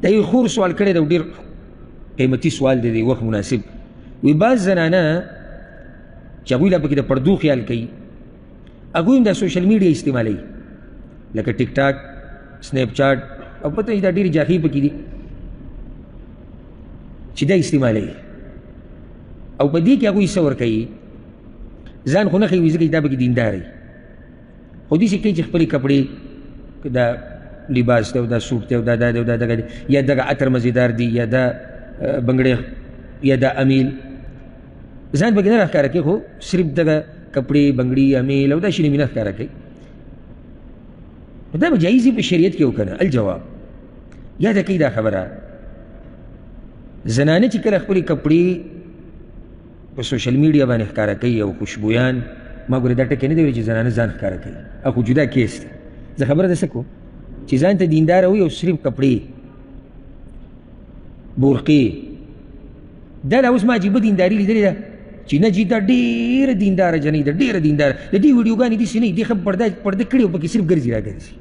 دا یو خور سوال کړی دی ډېر قیمتي سوال دی د وخت مناسب وی بعض زنانه چې هغوی لا پکې د پردو خیال کوي هغوی هم دا سوشل میډیا استعمالوي لکه ټیک ټاک سنیپ چاټ او پته دا ډېرې جاخې پکې دي چې دا استعمالوي او په دې کې هغوی څه ورکوي ځان خو نه ښیي ځکه دا پکې دیندار وي خو داسې کوي چې خپلې کپړې دا لباس دی او دا سوټ دی او دا دا دی او دا دغه دی یا دغه عطر مزیدار دی یا دا بنګړی یا دا امیل ځان پکې نه راښکاره کوي خو صرف دغه کپړې بنګړي امیل او دا شینې مې نه ښکاره کوي دا به جایز وي په شریعت کې وکنه الجواب یاده کوي دا خبره زنانه چې کله خپلې کپړې په سوشل میډیا باندې ښکاره کوي او خوشبویان ما ګورې دا ټکې نه دی ویلي چې زنانه ځان ښکاره کوي او خو جدا کیس دی زه خبره ده څه کوم چې ځان ته دینداره وي او صرف کپړې بورقې دا لا اوس ما عجیبه دینداري لیدلې ده چې نه جي دا ډېره دینداره جنۍ ده ډېره دینداره د دې ویډیوګانې داسې نه وي دې ښه پرده کړې او پکې صرف ګرځي را ګرځي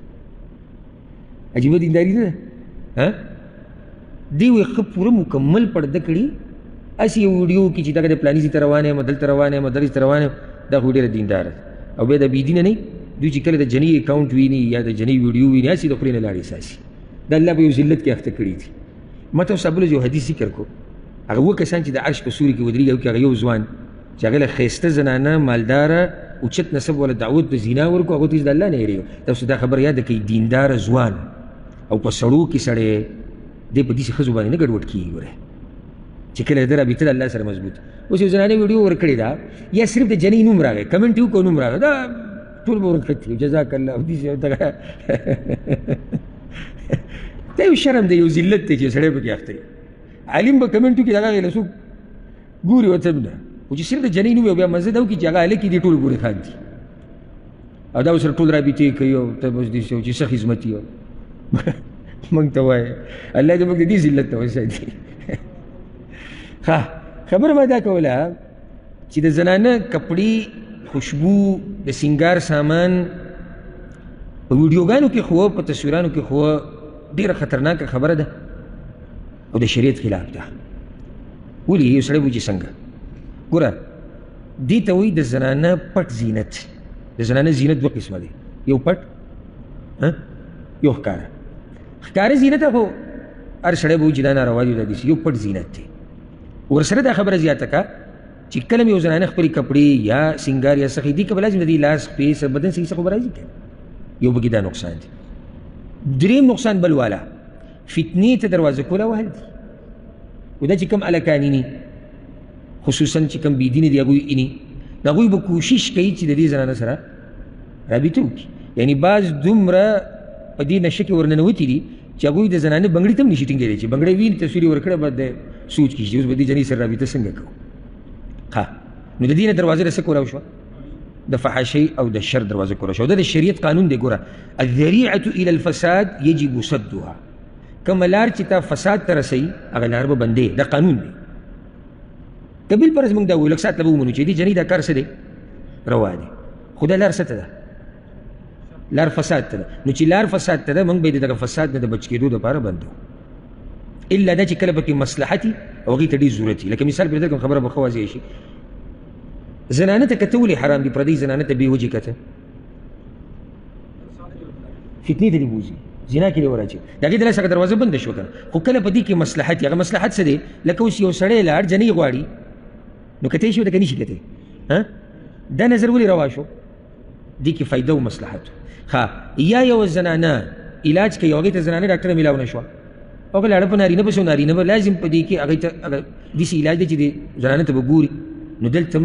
عجیبه دینداري نه ده دې وایي ښه پوره مکمل پرده کړي هسې یو ویډیو کې چې دغه د پلاني ځای ته روان یم دلته روان یم دغه ځای ته روان یم دا خو ډېره دینداره او بیا د بېدینه نه دوی چې کله د جنۍ اکاونټ ویني یا د جنۍ ویډیو ویني هسې د خولې نه لاړې ساسي دا الله په یو ذلت کې اخته کړي دي ما تاسو ته بل یو حدیث ذکر کو هغه اووه کسان چې د عرش په سوري کې ودرېږي او کې هغه یو ځوان چې هغه له ښایسته زنانه مالداره اوچت نسب ولا دعوت د زینا ورکو هغو ته د الله نه هېرېږي تاسو دا خبره یاده کوي دینداره ځوان او په سړو کې سړی دی په داسې ښځو باندې نه ګډوډ کېږي ګوره چې کله د رابطه د الله سره مضبوط اوس یو زنانه ویډیو ورکړې ده یا صرف د جنۍ نوم راغی کمنټ یې وکړو نوم راغی دا ټول به ورکړي جزاک الله داسې دغه دا یو شرم دی یو ذلت دی چې سړی پکې اخته وي عالم به کمنټ وکړي د هغې له څوک ګوري ورته نه خو چې صرف د جنۍ نوم یو بیا مزه ده وکړي چې هغه هلک دي ټول ګورې خاندي او دا ورسره ټول رابطې کوي او ته بس داسې چې څه خدمت یې موږ ته وایي الله دې موږ د دې ذلت ته وساتي خبره ما دا کوله چې د زنانه کپړې خوشبو د سینګار سامان په ویډیوګانو کې خو په تصویرانو کې خو ډېره خطرناکه خبره ده او د شریعت خلاف ده ولې یو سړی وایي چې څنګه ګوره دې ته وایي د زنانه پټ زینت د زنانه زینت دوه قسمه دی یو پټ یو ښکاره زینت خو هر سړی به وایي چې دا ناروا دي دا داسې یو پټ زینت دی ورسره دا خبره زیاته که چې کله مې یو زنانه خپلې کپړې یا سینګار یا څه دي که به لازم د دې لاس خپې سر بدن صحیح څه خو به راځي که یو پکې دا نقصان دی دریم نقصان بل والا فتنې ته دروازه کوله وهل دي و دا چې کوم هلکانیني خصوصا چې کوم بېدینې دي هغوی اني هغوی به کوشش کوي چې د دې زنانه سره رابطه وکړي یعنې بعض دومره په دې نشه کې ورننوتي دي چې هغوی د زنانه بنګړي ته هم نشي ټینګېدی چې بنګړی ویني تصویر یې ورکړی به د سوچ کړي چې اوس به دې جنۍ سره رابطه څنګه کوو نو د دې نه دروازه له څه کولاو شوه د فحاشۍ او د شر دروازه کولاو شوه دا د شریعت قانون دی ګوره الذریعة الى الفساد یجب صدها کومه لار چې تا فساد ته رسوي هغه لار به بندې دا قانون دی که بالفرض موږ دا وویو لږ ساعت له به ومنو چې دې جنۍ دا کار څه دی روا دی خو دا لار څه ته ده لار فساد ته ده نو چې لار فساد ته ده موږ به یې د دغه فساد نه د بچ کېدو دپاره بندو الا دا چې کله پکې مصلحت وي او هغې ته ډېر ضرورت وي لکه مثال پرې درکړم خبره به ښه واضح شي زنانه ته کته ولې حرام دي پردۍ زنانه ته بې وجې کته فتنې ته دې بوځي زنا کې دې وراچوي د هغې د لاسه دروازه بنده شوه که نه خو کله په دې کې مصلحت وي هغه مصلحت څه دی لکه اوس یو سړی لاړ جنۍ غواړي نو کتی شي ورته که نه شي کتی دا نظر ولې روا شو دې کې فایده او مصلحت یا یو زنانه علاج کوي هغې ته زنانه ډاکټره میلاو نه شوه هغه لاړه په نارینه پسې نارینه به لازم په دې کې هغې ته داسې علاج دی چې د زنانه ته به ګوري نو دلته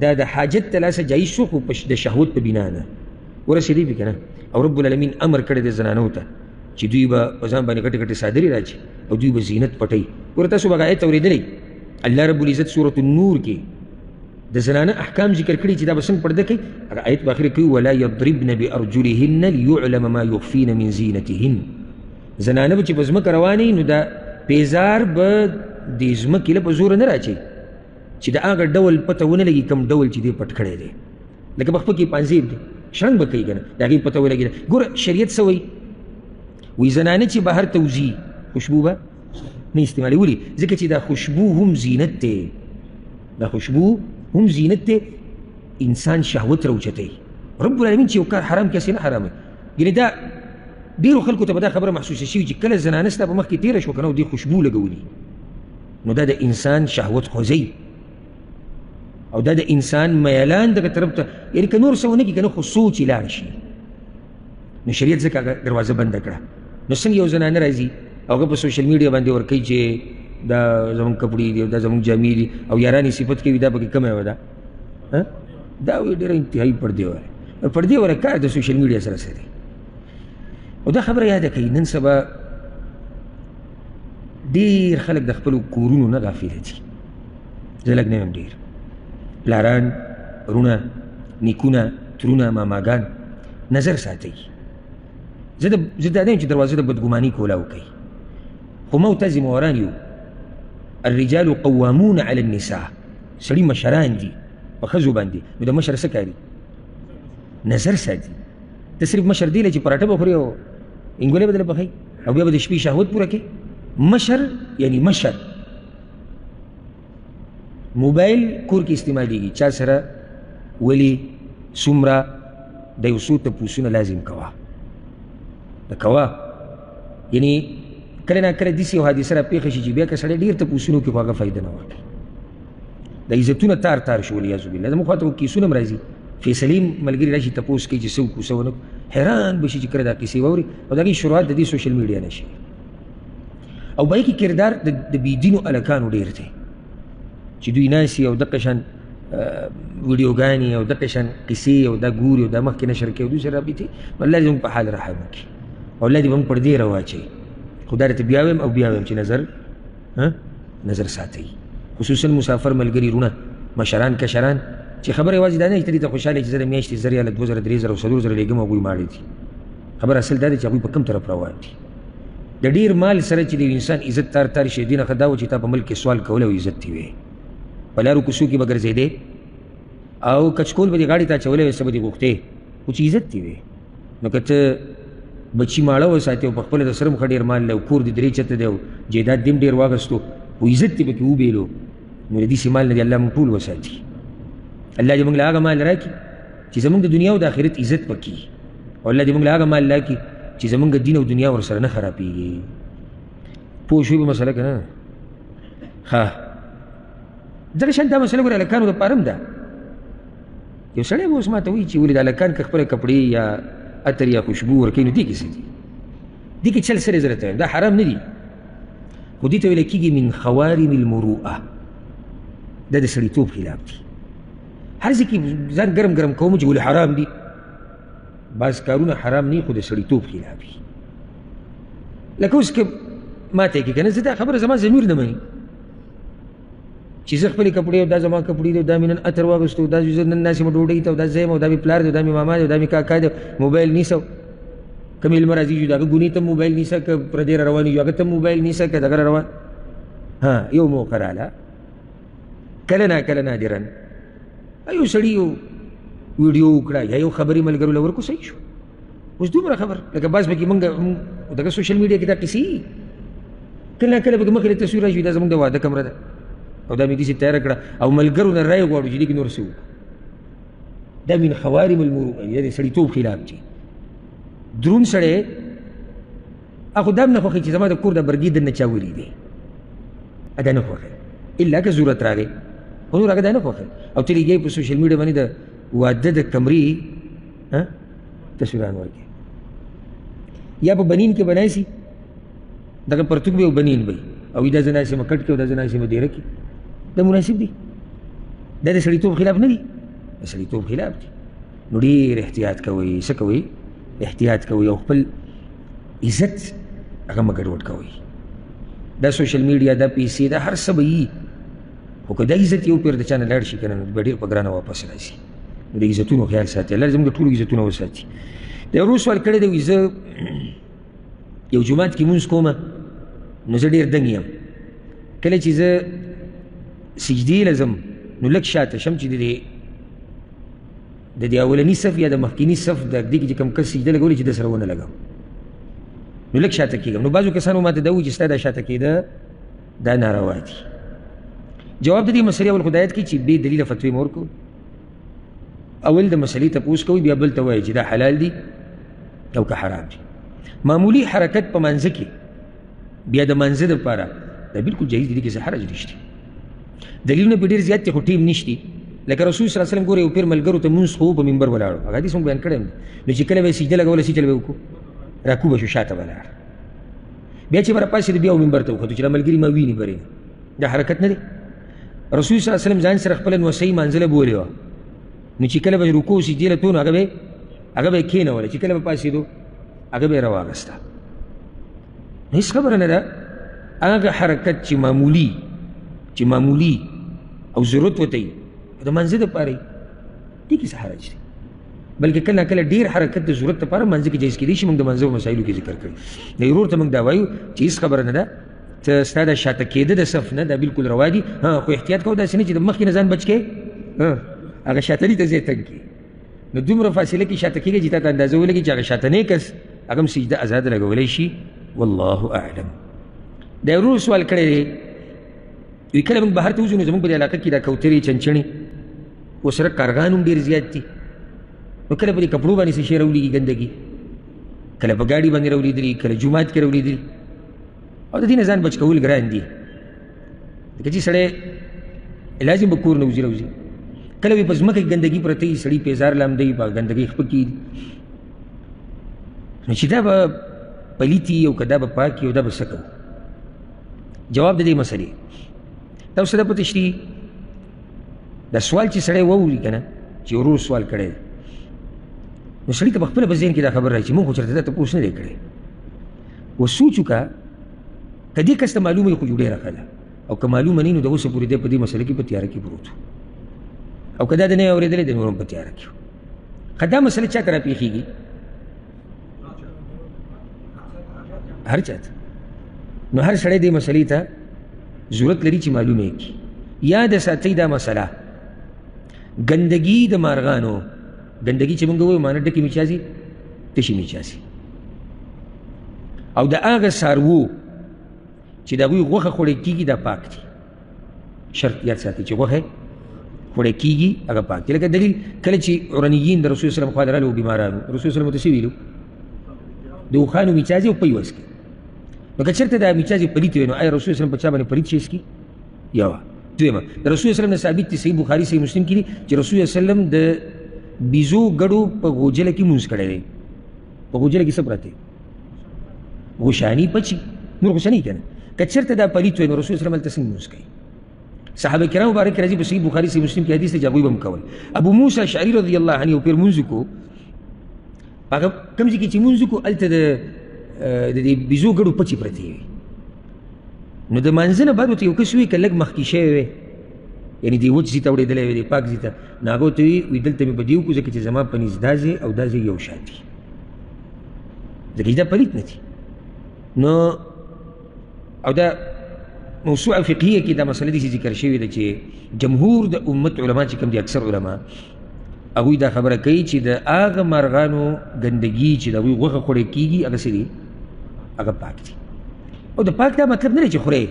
دا د حاجت ته لاسه جایز شو خو د شهوت په بنا نه ورسېدی پې که نه او رب العالمین امر کړی دی زنانو ته چې دوی به په ځان باندې غټې غټې څادرې راچي او دوی به زینت پټوي ګوره تاسو به هغه آیت اورېدلی الله رب العزت سورة النور کې د زنانه احکام ذکر کړي چې دا به څنګه پرده کوي هغه آیت په اخر کې ولا یضربن بارجلهن لیعلم ما یخفین من زینتهن زنانه به چې په ځمکه روانې نو دا پیزار به د ځمکې له په زوره نه راچوي چې د هغه ډول پته ونه لګي کوم ډول چې دی پټ کړی دی لکه په خپل کې پانزیب دی شرنګ به کوي که نه د هغې پته ولګي ګوره شریعت څه وایي وایي زنانه چې بهر ته وځي خوشبو به نه استعمالي. ولې؟ ځکه چې دا خوشبو هم زینت دی، دا خوشبو هم زینت دی، انسان شهوت راوچتوي. رب العالمین چې یو کار حرام کړي هسې نه حراموي. یعنې دا ډېرو خلکو ته به دا خبره محسوسه شوي چې کله زنانه ستا په مخ کې تېره شوه که نه او دې خوشبو لګولي، نو دا د انسان شهوت خوځوي او دا د انسان میلان دغه طرف ته، یعنې که نور څه ونه کړي که نه خو سوچ یې لاړ شي. نو شریعت ځکه هغه دروازه بنده کړه. نو څنګه یو زنانه راځي او هغه په سوشل میډیا باندې ورکوي چې دا زمونږ کپړې دي او دا زمونږ جامې دي او یارانې صفت کوي، دا پکې کمه وه دا وایي ډېره انتهایي پردې وره. پردې وره کار د سوشل میډیا سره څه دی؟ او دا خبره یاده کوي نن سبا ډېر خلک د خپلو کورونو نه غافله دي. زه لږ نه یم ډېر، پلاران، رونه، نیکونه، ترونه، ماماګان نظر ساتئ. زه دا نه یم چې دروازه د بدګماني کولا وکوي، خو موږ ته ذمهواران یو. الرجال قوامون علی النساء، سړي مشران دي په ښځو باندې. نو د مشر څه کاري؟ نظر ساتي. ته صرف مشر دی چې پراټه به خوري او انګولې به دله پخوي او بیا به د شپې شهوت پوره کوي. مشر یعنی مشر. موبایل کور کې استعمالیږي، چا سره ولې څومره د یو څو تپوسونه لازم کوه، د کوه. یعنی کله نه کله داسې یو حادثه راپېښه شي چې بیا که سړی ډېر تپوسونه وکړي خو هغه فایده نه ورکوي. د عزتونه تار تار شو والعیاذ بالله. زموږ خواته کیسونه هم راځي، فیصلې ملګري راشي تپوس کوي چې څه وکړو څه ونه کړو، حیران به شي چې کله دا کیسې واوري او د هغې شروعات د دې سوشل میډیا نه شي. او په هغې کې کردار د بېدینو هلکانو ډېر دی چې دوی ناستي او دقه شان ویډیوګانې او دقه شان کیسې او دا ګوري او دا مخکې نشر کوي او دوی سره رابطې. نو الله دې زموږ په حال رحم وکړي او الله دې به موږ پردې راواچوي. خو دا درته بیا وایم او بیا وایم چې نظر ساتئ، خصوصا مسافر ملګري، رونه، مشران، کشران، چې خبره یوازې دا نه چې ته دې ته خوشحاله چې زه د میاشتې 1000 ریاله 2000 3000 او 4000 لېږم او هغوی ماړه دي. خبره اصل دا دی چې هغوی په کوم طرف روان دي. د ډېر مال سره چې د انسان عزت تار تار شي، دې نه ښه دا و چې تا په ملک کې سوال کولی او عزت دې وې، په لارو کوڅو کې به ګرځېدې او کچکول به دې غاړې ته اچولی وې، څه به دې غوښتې، خو چې عزت دې وې. نو که ته بچي ماړه وساتې او په خپله د سره هم ښه ډېر مال دی او کور دې درې چته دی او جایداد دې هم ډېر واخېستو او عزت دې پکې وبېلو، نو د داسې مال نه دې الله موږ ټول وساتي. الله دې موږ له هغه مال راکړي چې زموږ د دنیا او د آخرت عزت پکې، او الله دې موږ له هغه مال راکړي چې زموږ دین او دنیا ورسره نه خرابېږي. پوه شوې به مسله که نه؟ ښه، دغه شان دا مسله ګوره هلکانو دپاره هم ده. یو سړی به اوس ما ته وایي چې ولې د هلکان که خپله کپړې یا عطر یا خوشبو ورکوي نو دې کې څه دي؟ دې کې چل سره زه راته وایم دا حرام نه دي، خو دې ته ویلی کېږي من خوارم المروءه، دا د سړیتوب خلاف دي. هر ځای کې ځان ګرم ګرم کوم چې ولې حرام دي، بعض کارونه حرام نه خو د سړیتوب خلاف دي. لکه اوس که ماته یې کې که نه، زه دا خبره زما ضمیر نه مني چې زه خپلې کپړې او دا زما کپړې دي او دا مې نن عطر واخېستو، دا زه نن ناست یم ډوډۍ ته او دا زه یم او دا مې پلار دی او دا مې ماما دی او دا مې کاکا دی، موبایل نیسه. که مېلمه راځي چې د هغه ګونې ته موبایل نیسه، که پردې را روان یو هغه ته موبایل نیسه، که دغه را روان. یو موقع راله کله ناکله نادرا یو سړي یو ویډیو وکړه یا یو خبرې ملګرو له ورکو، صحیح شو. اوس دومره خبر لکه بعض پکې موږ دغه سوشل میډیا کې دا کیسې کله ناکله پکې مخکې تصویر راشي دا زموږ د واده کمره ده او دا مې داسې تیاره کړه او ملګرو نه رایې غواړو چې دې کې نور څه وکړو. دا من خوارم المروءه، یا د سړیتوب خلاف دي. دروند سړی خو دا هم نه خوښوي چې زما د کور د برګې دننه چا ولیدې، دا نه خوښوي الا که ضرورت راغی، خو نور هغه دا نه خوښوي. او ته لګیږي په سوشل میډیا باندې د واده د کمرې تصویران ورکړي، یا په بنین کې بنایسي دغه پرتوګ به یو بنین به او دا زه ناسې مه کټ کړي او دا زه ناسې مه دیره کړي، دا مناسب دي؟ دا د سړیتوب خلاف نه دي؟ د سړیتوب خلاف دي. نو ډېر احتیاط کوئ، څه کوئ؟ احتیاط کوئ او خپل عزت هغه مه ګډوډ کوئ. دا سوشل میډیا، دا پیسې، دا هر څه به وي، خو که دا عزت یو پیر د چا نه لاړ شي که نه، نو به ډېر په ګرانه واپس راشي. نو د عزتونو خیال ساتي، الله زموږ د ټولو عزتونه وساتي. د ورو سوال کړی دی، وایي زه یو جومات کې لمونځ کومه نو زه ډېر دنګ یم، کله چې زه سجدې له ځم نو لږ شاته شم چې د دې اولني صف یا د مخکیني صف د دې کې چې کوم کس سجده لګولې چې د سره ونه لګم. نو لږ شاته کېږم. نو بعضو کسانو ماته دا وایي چې ستا دا شاته کېده دا ناروا دي. جواب د دې مسلې اول خو دا یاد کړئ چې بې دلیله فتوې مه ورکوئ. اول د مسلې تپوس کوئ، بیا بل ته وایي چې دا حلال دي او که حرام دي. معمولي حرکت په مانځه کې بیا د مانځه دپاره دا بلکل جایز دي، دې کې څه حرج نشته. دلیلونه پې ډېر زیات دي خو ټیم نشتي. لکه رسول صلی الله علیه وسلم ګوره یو پیر ملګرو ته مونځ خو په منبر ولاړو، هغه حدیث موږ بیان کړی دی. نو چې کله به یې سجده لګوله څه چل به وکړو؟ راکوبه شو، شاته به لاړ. بیا چې به راپاڅېد بیا منبر ته وختو چې دا ملګري ما ویني برې، دا حرکت نه دی. رسول صلی الله علیه وسلم ځان سره خپله نوسۍ مانځله بولې وه. نو چې کله به رکوع سجدې له تونو هغه به یې کېنوله، چې کله به پاڅېدو هغه به یې راواغسته. هېڅ خبره نه ده. هغه حرکت چې معمولي او ضرورت ورته وي د مانځه دپاره وي، دې کې څه حرج دی. بلکې کله کله ډېر حرکت د ضرورت دپاره مانځه کې جایز کېدی شي. موږ د مانځه په مسایلو کې ذکر کړی. د ورور ته موږ دا وایو چې هېڅ خبره نه ده، ته ستا د شاته کېده د صف نه دا بلکل روا دي. خو احتیاط کوه داسې نه چې د مخکې نه ځان بچ کړې، هغه شاتني ته ځای تنګ کړي. نو دومره فاصله کې شاته کېږي چې تا ته اندازه ولګي چې هغه شاتنی کس هغه هم سجده ازاده لګولی شي. والله اعلم. دا ورور سوال کړی دی، وی کله موږ بهر ته وځو نو زموږ په دې علاقه کې دا کوترې چنچڼې ورسره کارغان هم ډېر زیات دي. نو کله په دې کپړو باندې څه شی راولېږي ګندګي، کله په ګاډي باندې راولېدلي، کله جومات کې راولېدلي، او د دې نه ځان بچ کول ګران دي. ځکه چې سړی لازم به کور نه وځي راوځي. کله وي په ځمکه کې ګندګي پرته وي، سړي پیزار لامدوي، په ګندګۍ خپه کېږي. نو چې دا به پلیت وي او که دا به پاک وي او دا به څه کوو؟ جواب د دې مسلې دا اوس دا پته شي. دا سوال چې سړی واوري که نه چې ورور سوال کړی دی، نو سړي ته په خپله په ذهن کې دا خبر راځي چې مونږ خو چېرته دا تپوس نه دی کړی. وسوچ وکړه که دې کس ته معلومه وي خو ډېره ښه ده، او که معلومه نه وي نو د اوسه پورې دی په دې مسله کې په تیاره کې پروت و، او که دا د نه یې اورېدلی دی نور هم په تیاره کې و. ښه دا مسله چا ته راپېښېږي؟ هر چا ته. نو هر سړی دې مسلې ته ضرورت لري چې معلومه یې کړي. یاد ساتئ دا مسله، ګندګي د مارغانو، ګندګي چې موږ وایو معنی ډکې میچازي، تشي میچازي، او د هغه څاروو چې د هغوی غوښه خوړی کېږي دا پاک دي. شرط یاد ساتئ چې غوښه خوړی کېږي هغه پاک دي. لکه دلیل کله چې عرنیین د رسول صلی الله علیه وسلم خوا لرلو بیمارانو، رسول صلی الله علیه وسلم ته څه ویلو؟ د اوښانو میچازي او پۍ وڅکي. نو که چېرته دا میچازي پلیت وي نو آیا رسول صلی الله علیه وسلم په چا باندې پلیت شی څکي؟ یوه. دویمه، د رسول صلی الله علیه وسلم نه ثابت دي، صحیح بخاري صحیح مسلم کې دي چې رسول صلی الله علیه وسلم د بیزو ګډو په غوجله کې مونځ کړی دی. په غوجله کې څه پراته دي؟ غوشاني پچي، نور غوشاني که نه. که چېرته دا پلیت وي نو رسول صلی الله علیه وسلم هلته څنګه مونځ کوي؟ صحابه کرام مبارک راځي په صحیح بخاري صحیح مسلم کې حدیث دی چې هغوی به هم کول. ابو موسی اشعري رضی الله عنه یو پیر مونځ وکړو، هغه کوم ځای کې چې مونځ وکړو هلته د دې بیزو ګډو پچې پرتې وي. نو د مانځه نه بعد ورته یو کس وي که لږ مخکې شوی وی، یعنې دې وچ ځي ته اورېدلی وی، دې پاک ځي ته، نو هغه ورته وي دلته مې په دې وکړو ځکه چې زما په نزد دا ځای او دا ځای یو شان دي، ځکه چې دا پلیت نه دي. نو او دا موسوعه فقهیه کې دا مسله داسې ذکر شوې ده چې جمهور د امت علما چې کوم دي، اکثر علما هغوی دا خبره کوي چې د هغه مارغانو ګندګي چې د هغوی غوښه خوړی کېږي هغه څه دي؟ هغه پاک دي. او د پاک دا مطلب نه دی چې خورئ،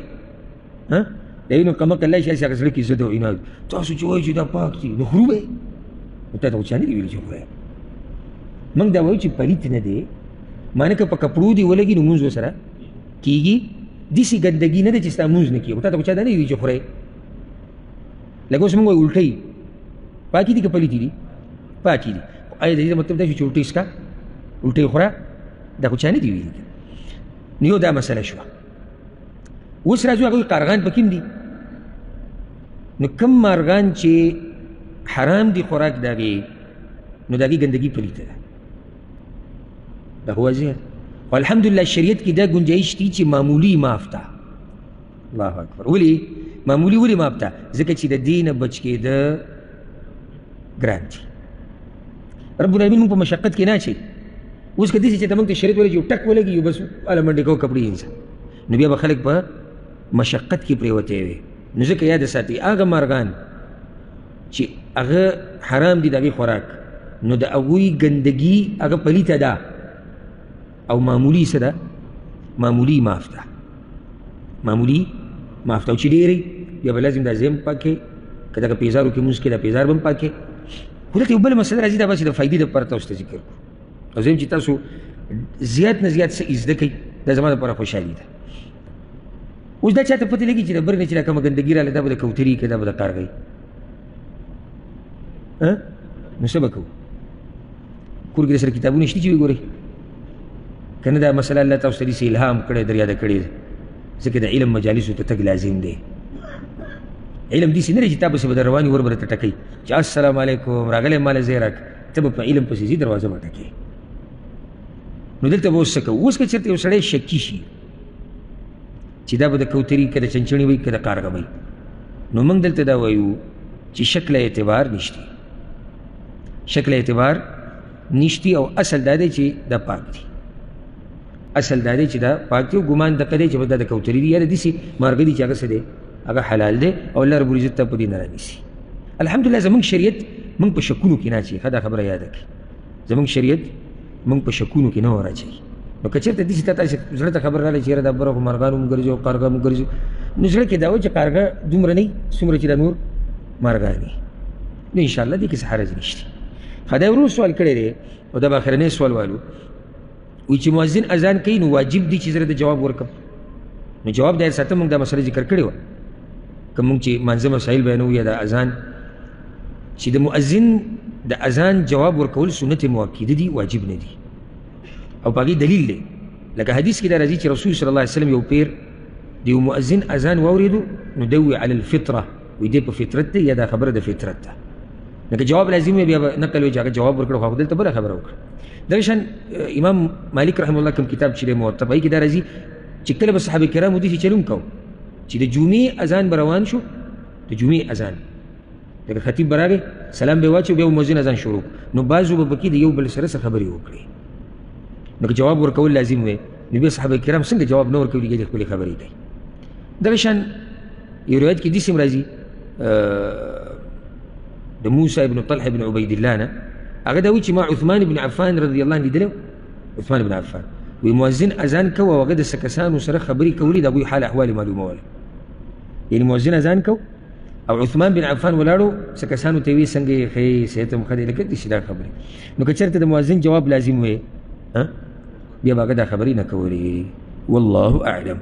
د وینو کمک الله شي هغه زړه کې زده او عناد تاسو چې وایئ چې دا پاک دي نو خورو به یې، نو تا ته خو چا نه دي ویلي چې خورئ. موږ دا وایو چې پلیت نه دی، معنی که په کپړو دې ولګي نو مونځ ورسره کېږي. داسې ګندګي نه ده چې ستا مونځ نه کېږي، خو تا ته خو چا دا نه ویلي چې خورئ. لکه اوس موږ وایو الټۍ پاکې دي که پلیتې دي؟ پاکې دي. آیا د دې مطلب دا چې الټۍ څکه، الټۍ خوره، دا خو چا نه دي ویلي. نو یو دا مسله شوه. اوس راځو هغوی قارغان پکې هم دي. نو کم مارغان چې حرام دي خوراک د هغې، نو د هغې ګندګي پلیته ده، دا خو واضح ده. خو الحمدلله شریعت کې دا ګنجایش دي چې معمولي معاف ده. الله اکبر. ولې معمولي ولې معاف ده؟ ځکه چې د دې نه بچ کېده ګران دي. رب العالمین موږ په مشقت کې نه اچوي. اوس که داسې چې ته موږ ته شریعت ولګي یو ټک ولګي یو بس هله منډې کوو کپړې انسان، نو بیا به خلک په مشقت کې پرېوتی وي. نو ځکه یاد ساتئ هغه مارغان چې هغه حرام دي د هغې خوراک، نو د هغوی ګندګي هغه پلیته ده او معمولي څه ده؟ معمولی معاف ده، معمولی معاف ده. او چې ډېرې بیا به لازم دا ځای هم پاک کړې، که دغه پیزارو کې مونځ کې دا پیزار به هم پاک کړې. خو دلته یو بله مسله راځي، دا بس د فایدې دپاره تاسو ته ذکر کړو. او زه چې تاسو زیات نه زیات څه زده کوئ دا زما دپاره خوشحالي ده. اوس دا چاته پته لګي چې د بر نه چې دا کومه ګندګي راغله دا به د کوتري که دا به د کارغۍ، نو څه به کوو؟ کور کې درسره کتابونه شته چې وګورئ که نه؟ دا مسله الله تاسو ته داسې الهام کړی در یاده کړې ده، ځکه د علم مجالسو ته تګ لازم دی. علم داسې نه دی چې تا پسې به در روان وي ور به درته ټکوي چې السلام علیکم راغلی ماله ځای راکړه، ته به په علم پسې ځي دروازه به ټکې. نو دلته به اوس څه کوو؟ اوس که چېرته یو سړی شکي شي چې دا به د کوتري که د چنچڼي وي که د کارغه وي، نو موږ دلته دا وایو چې شکل اعتبار نشتی، شکل اعتبار نشتی. او اصل دا دی چې دا پاک دی، اصل دا دی چې دا پاک دی. او ګمان دقه دی چې دا د کوتري دی یا د داسې مارغه دی چې هغه څه دی، هغه حلال دی او الله رب العزت ته په دې نه رانیسي. الحمدلله زموږ شریعت موږ په شکونو کې نه اچوي. ښه دا خبره یاده کړئ، زموږ شریعت موږ په شکونو کې نه ور اچوي. نو که چېرته داسې تاسې زړه ته خبر راغلی چې یاره دا بره خو مارغان هم ګرځي او کارغه هم ګرځي، نو زړه کې دا و چې کارغه دومره نه وي څومره چې دا نور مارغان وي، نو انشاءالله دې کې څه حرج نشته. ښه دا ورو سوال کړی دی او دا به اخرنی سوال والو وایي چې مؤذن اذان کوي نو واجب دی چې زه د جواب ورکړم. نو جواب دی ساته موږ دا مسله ذکر کړې وه که موږ چې مانځه مسایل بیانوو یا د اذان، چې د مؤذن د اذان جواب ورکول سنت مؤکده دي، واجب نه دي. او په هغې دلیل دی، لکه حدیث کې دا راځي چې رسول صلی الله علیه وسلم یو پیر د یو مؤذن اذان واورېدو نو دی وی علی الفطره، وی دی په فطرت دی یا دا خبره د فطرت ده. لکه جواب لازم وي بیا به نقل وي چې هغه جواب ورکړو، خو دلته بله خبره وکړه. دغه شان امام مالک رحمه الله کوم کتاب چې دی موطأ په هغې کې دا راځي چې کله به صحابه کرامو داسې چلون کوو چې د جمعې اذان به روان شو، د جمعې اذان لکه خطیب به راغی سلام به یې واچو بیا به مؤذن اذان شروع، نو بعضو به پکې د یو بل سره څه خبرې وکړي، نو که جواب ورکول لازم وي نو بیا صحابه کرام څنګه جواب نه ورکوي، د خپلې خبرې کوي. دغه شان یو روایت کې داسې هم راځي د موسی ابن طلحه ابن عبید الله نه، هغه دا وایي چې ما عثمان بن عفان رضی الله عنه لیدلی، عثمان بن عفان وی مؤذن اذان کو او هغه د څه کسانو سره خبرې کولې د هغوی حال احوال معلومول. یعنې مؤذن اذان کو او عثمان بن عفان ولاړو څه کسانو ته یې ویې څنګه یې ښه یې صحت هم ښه دی، لکه داسې دا خبرې. نو که چېرته د مؤذن جواب لازم وی بیا به هغه دا خبرې نه کولې. والله اعلم.